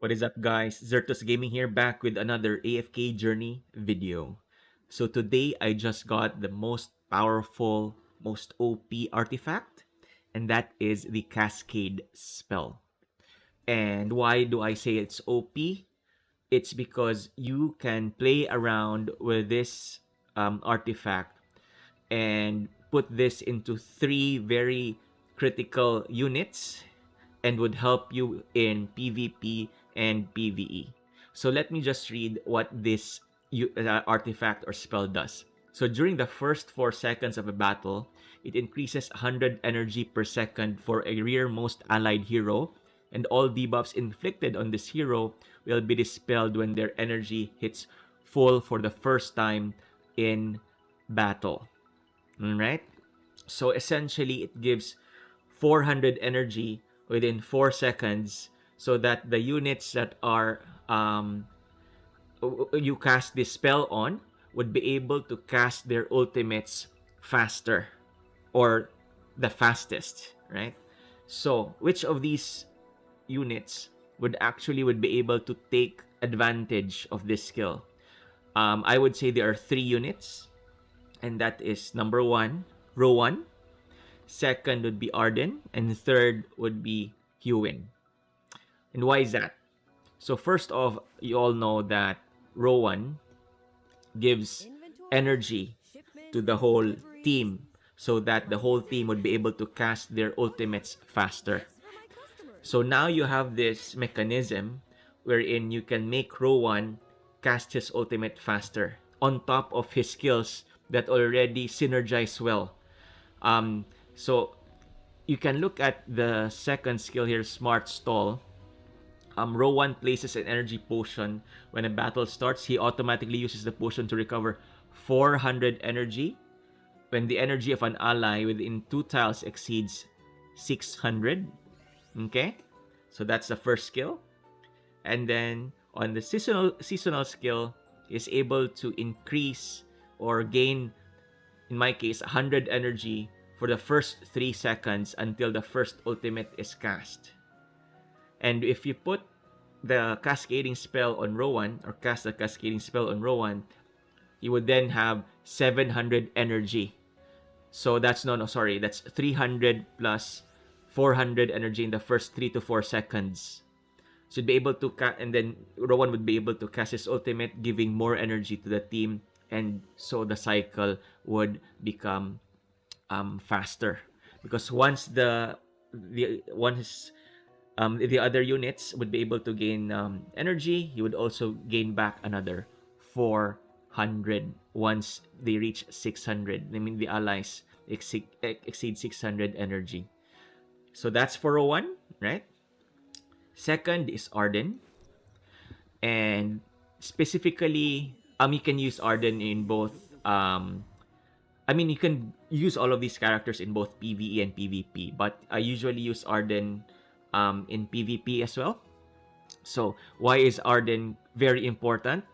What is up, guys? Zertus Gaming here, back with another AFK Journey video. So today I just got the most powerful, most OP artifact, and that is the Cascade Spell. And why do I say it's OP? It's because you can play around with this artifact and put this into 3 very critical units and would help you in PvP and PVE. So let me just read what this artifact or spell does. So during the first 4 seconds of a battle, it increases 100 energy per second for a rearmost allied hero, and all debuffs inflicted on this hero will be dispelled when their energy hits full for the first time in battle. Alright? So essentially, it gives 400 energy within 4 seconds so that the units that are you cast this spell on would be able to cast their ultimates faster or the fastest, right? So which of these units would be able to take advantage of this skill? I would say there are 3 units, and that is number 1, Rowan. Second would be Arden, and third would be Hewin. And why is that? So first off, you all know that Rowan gives energy to the whole team so that the whole team would be able to cast their ultimates faster. So now you have this mechanism wherein you can make Rowan cast his ultimate faster on top of his skills that already synergize well. So you can look at the second skill here, Smart Stall. Rowan places an energy potion. When a battle starts, he automatically uses the potion to recover 400 energy when the energy of an ally within 2 tiles exceeds 600. Okay, so that's the first skill. And then on the seasonal skill, is able to increase or gain, in my case, 100 energy for the first 3 seconds until the first ultimate is cast. And if you put the cascading spell on Rowan, or cast the cascading spell on Rowan, you would then have 700 energy. So that's that's 300 plus 400 energy in the first 3 to 4 seconds. So you'd be able to and then Rowan would be able to cast his ultimate, giving more energy to the team, and so the cycle would become faster, because once the other units would be able to gain energy, he would also gain back another 400 once they reach 600. I mean, the allies exceed 600 energy. So that's 401, right? Second is Arden, and specifically, you can use Arden in both. You can use all of these characters in both PvE and PvP, but I usually use Arden in PvP as well. So why is Arden very important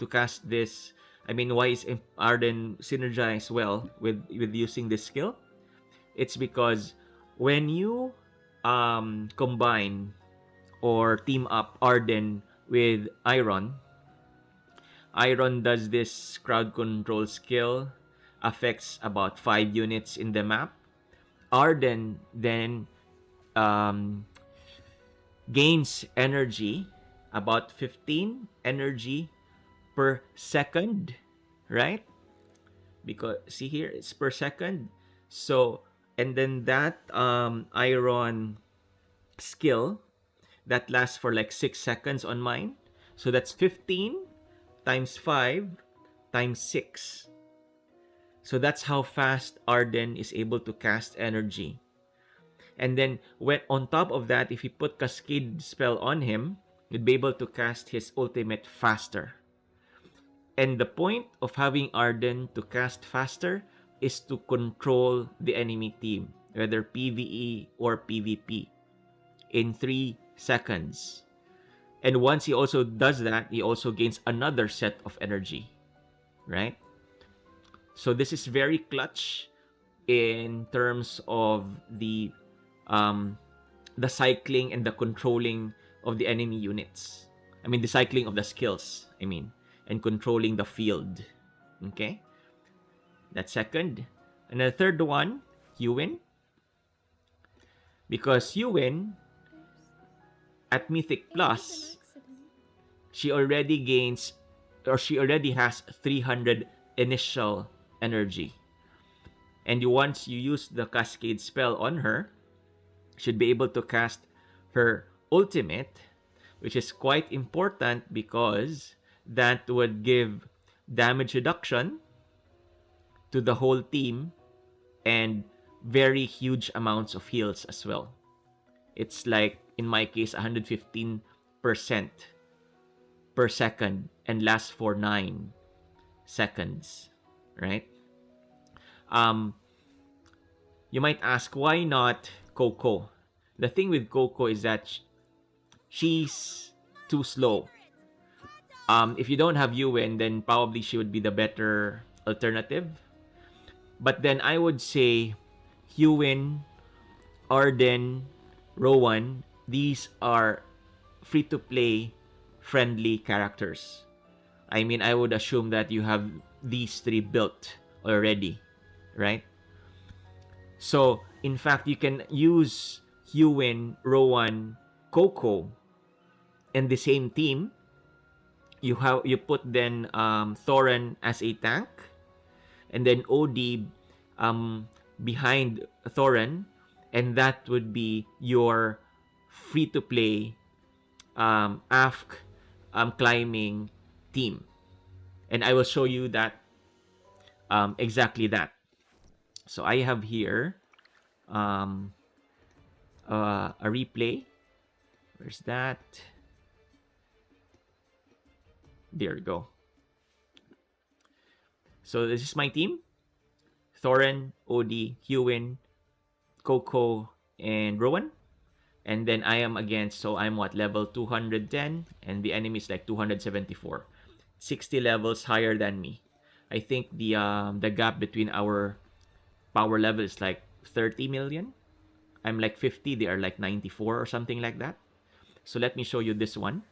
to cast this? Why is Arden synergize well with using this skill? It's because when you combine or team up Arden with Iron does this crowd control skill, affects about 5 units in the map. Arden then gains energy, about 15 energy per second, right? Because see here, it's per second. So, and then that Iron skill, that lasts for like 6 seconds on mine. So that's 15 times 5 times 6. So that's how fast Arden is able to cast energy. And then when on top of that, if you put Cascade Spell on him, you'd be able to cast his ultimate faster. And the point of having Arden to cast faster is to control the enemy team, whether PvE or PvP, in 3 seconds. And once he also does that, he also gains another set of energy, right? So this is very clutch in terms of the cycling and the controlling of the enemy units. I mean, the cycling of the skills, I mean, and controlling the field. Okay? That's second. And the third one, Hewin. Because Hewin, at Mythic Plus, she already gains, or she already has 300 initial energy. And once you use the Cascade Spell on her, should be able to cast her ultimate, which is quite important because that would give damage reduction to the whole team and very huge amounts of heals as well. It's like, in my case, 115% per second and lasts for 9 seconds, right? You might ask, why not Coco? The thing with Coco is that she's too slow. If you don't have Yuwen, then probably she would be the better alternative. But then I would say Yuwen, Arden, Rowan, these are free-to-play friendly characters. I mean, I would assume that you have these 3 built already, right? So, in fact, you can use Hewin, Rowan, Coco in the same team. You put then Thoran as a tank, and then OD behind Thoran, and that would be your free-to-play AFK climbing team. And I will show you that exactly that. So I have here a replay. Where's that? There we go. So this is my team. Thoran, OD, Hewin, Coco, and Rowan. And then I am against, so I'm what, level 210, and the enemy is like 274. 60 levels higher than me. I think the gap between our power level is like 30 million. I'm like 50, they are like 94 or something like that. So let me show you this one.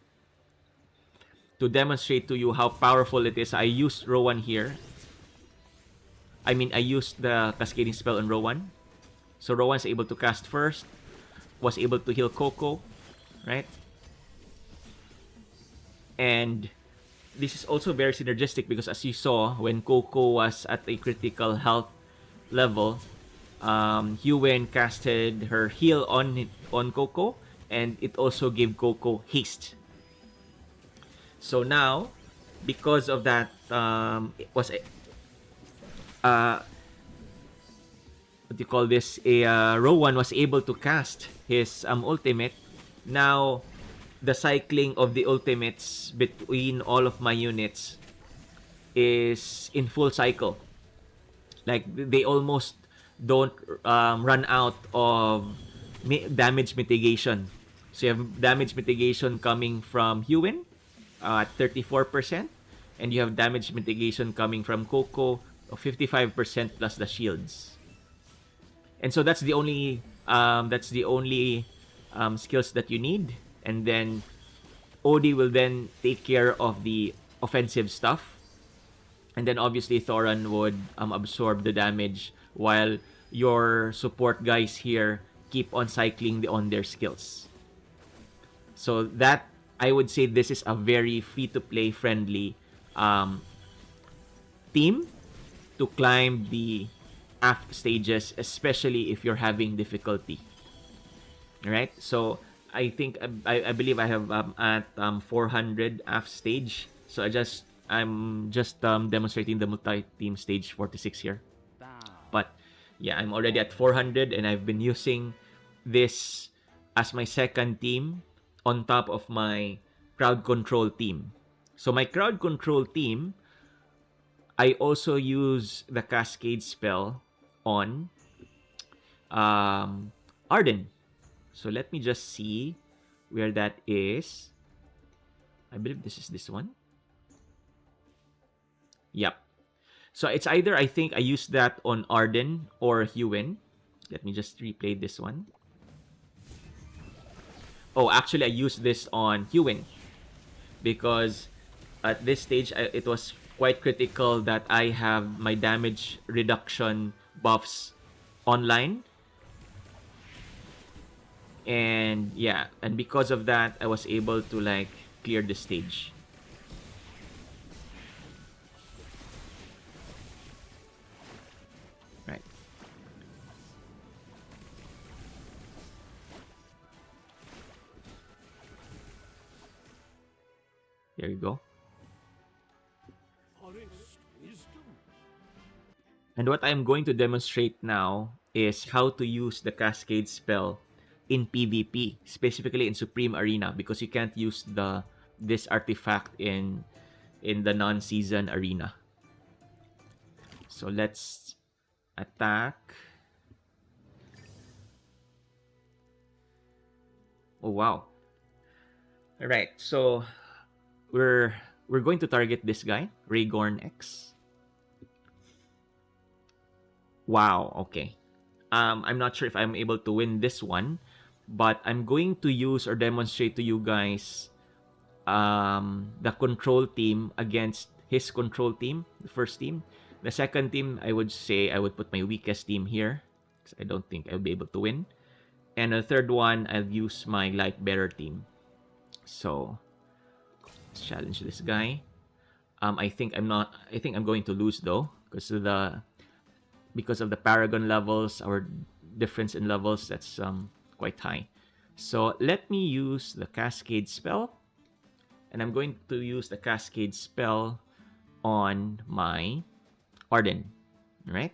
To demonstrate to you how powerful it is, I used Rowan here. I mean, I used the Cascading Spell on Rowan. So Rowan's able to cast first, was able to heal Coco, right? And this is also very synergistic because as you saw, when Coco was at a critical health level, Hewin casted her heal on Coco, and it also gave Coco haste. So now, because of that, it was what do you call this? Rowan was able to cast his ultimate. Now, the cycling of the ultimates between all of my units is in full cycle. Like, they almost don't run out of damage mitigation. So you have damage mitigation coming from Hewin at 34%, and you have damage mitigation coming from Coco of 55% plus the shields. And so that's the only skills that you need. And then OD will then take care of the offensive stuff. And then obviously Thoran would absorb the damage while your support guys here keep on cycling on their skills. So that, I would say, this is a very free-to-play friendly team to climb the AFK stages, especially if you're having difficulty. Right? So I think I believe I have at 400 AFK stage. So I'm just demonstrating the multi-team stage 46 here. But yeah, I'm already at 400, and I've been using this as my second team on top of my crowd control team. So my crowd control team, I also use the Cascade Spell on Arden. So let me just see where that is. I believe this is this one. Yep. So it's either, I think I used that on Arden or Hewin. Let me just replay this one. Oh, actually, I used this on Hewin because at this stage, it was quite critical that I have my damage reduction buffs online. And yeah, and because of that, I was able to like clear the stage. Right. There you go. And what I'm going to demonstrate now is how to use the Cascade Spell in PvP, specifically in Supreme Arena, because you can't use this artifact in the non-season arena. So let's attack. Oh wow. All right. So we're going to target this guy, Raygorn X. Wow, okay. I'm not sure if I'm able to win this one, but I'm going to use or demonstrate to you guys the control team against his control team, the first team. The second team, I would say I would put my weakest team here because I don't think I'll be able to win. And the third one, I'll use my light bearer team. So let's challenge this guy. I think I'm not. I think I'm going to lose though because of the Paragon levels, our difference in levels, that's quite high. So let me use the Cascade Spell. And I'm going to use the Cascade Spell on my Arden. Right?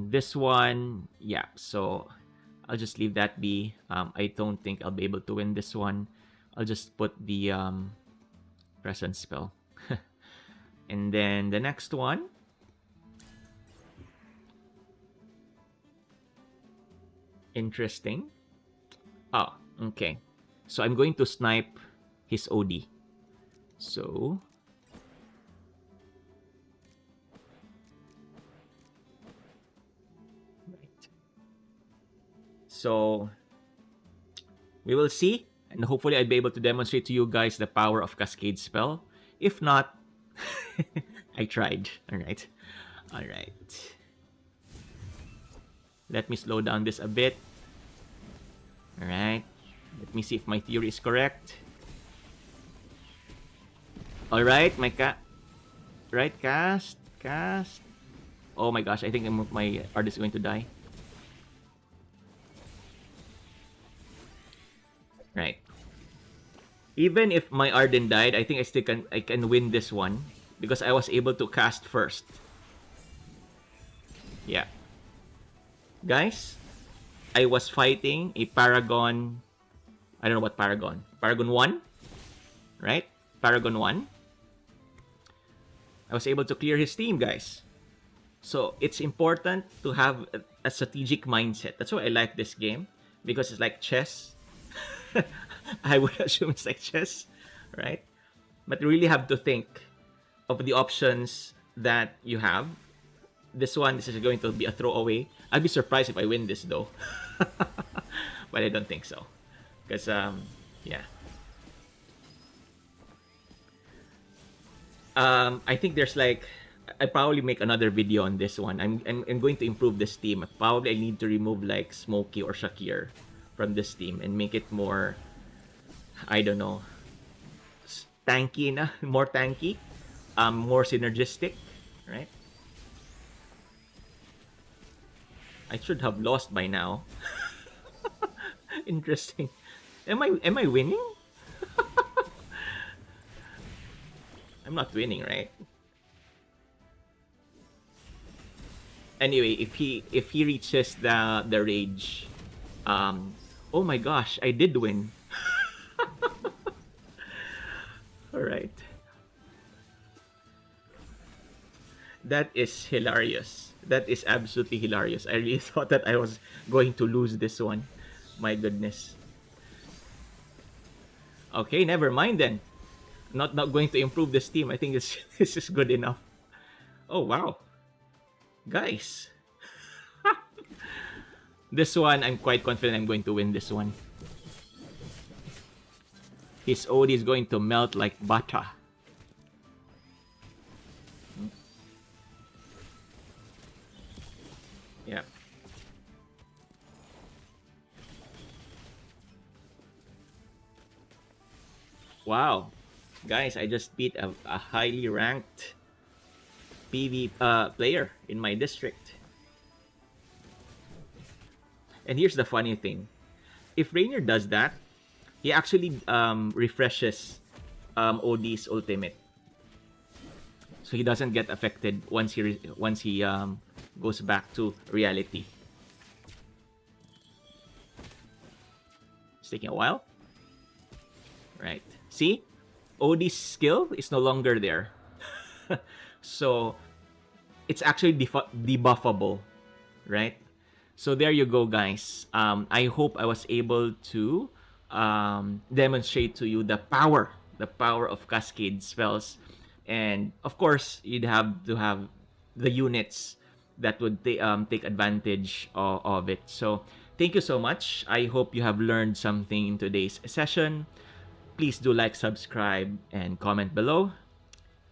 This one, yeah, so I'll just leave that be. I don't think I'll be able to win this one. I'll just put the Presence Spell. And then the next one, interesting. Oh, okay. So I'm going to snipe his OD. So right. So we will see, and hopefully I'll be able to demonstrate to you guys the power of Cascade Spell. If not, I tried. All right. All right. Let me slow down this a bit. All right. Let me see if my theory is correct. All right, right, cast. Oh my gosh, I think my artist is going to die. Right. Even if my Arden died, I think I can win this one because I was able to cast first. Yeah. Guys, I was fighting a Paragon. I don't know what Paragon. Paragon 1? Right? Paragon 1. I was able to clear his team, guys. So it's important to have a strategic mindset. That's why I like this game, because it's like chess. I would assume it's like chess, right? But you really have to think of the options that you have. This is going to be a throwaway. I'd be surprised if I win this though. But I don't think so. Because, yeah. I think there's like, I probably make another video on this one. I'm going to improve this team. Probably I need to remove like Smokey or Shakir from this team and make it more, I don't know, tanky na, more tanky, more synergistic, right? I should have lost by now. Interesting. Am I winning? I'm not winning, right? Anyway, if he reaches the rage, oh my gosh, I did win. All right. That is hilarious. That is absolutely hilarious. I really thought that I was going to lose this one. My goodness. Okay, never mind then. Not going to improve this team. I think this is good enough. Oh wow. Guys. This one, I'm quite confident I'm going to win this one. His OD is going to melt like butter. Yeah. Wow. Guys, I just beat a highly ranked PV player in my district. And here's the funny thing. If Rainier does that, he actually refreshes OD's ultimate. So he doesn't get affected once he goes back to reality. It's taking a while. Right. See? OD's skill is no longer there. So it's actually debuffable, right? So there you go, guys. I hope I was able to demonstrate to you the power of Cascade spells, and of course, you'd have to have the units that would take advantage of it. So thank you so much. I hope you have learned something in today's session. Please do like, subscribe, and comment below.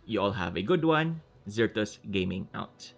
You all have a good one. Zertus Gaming out.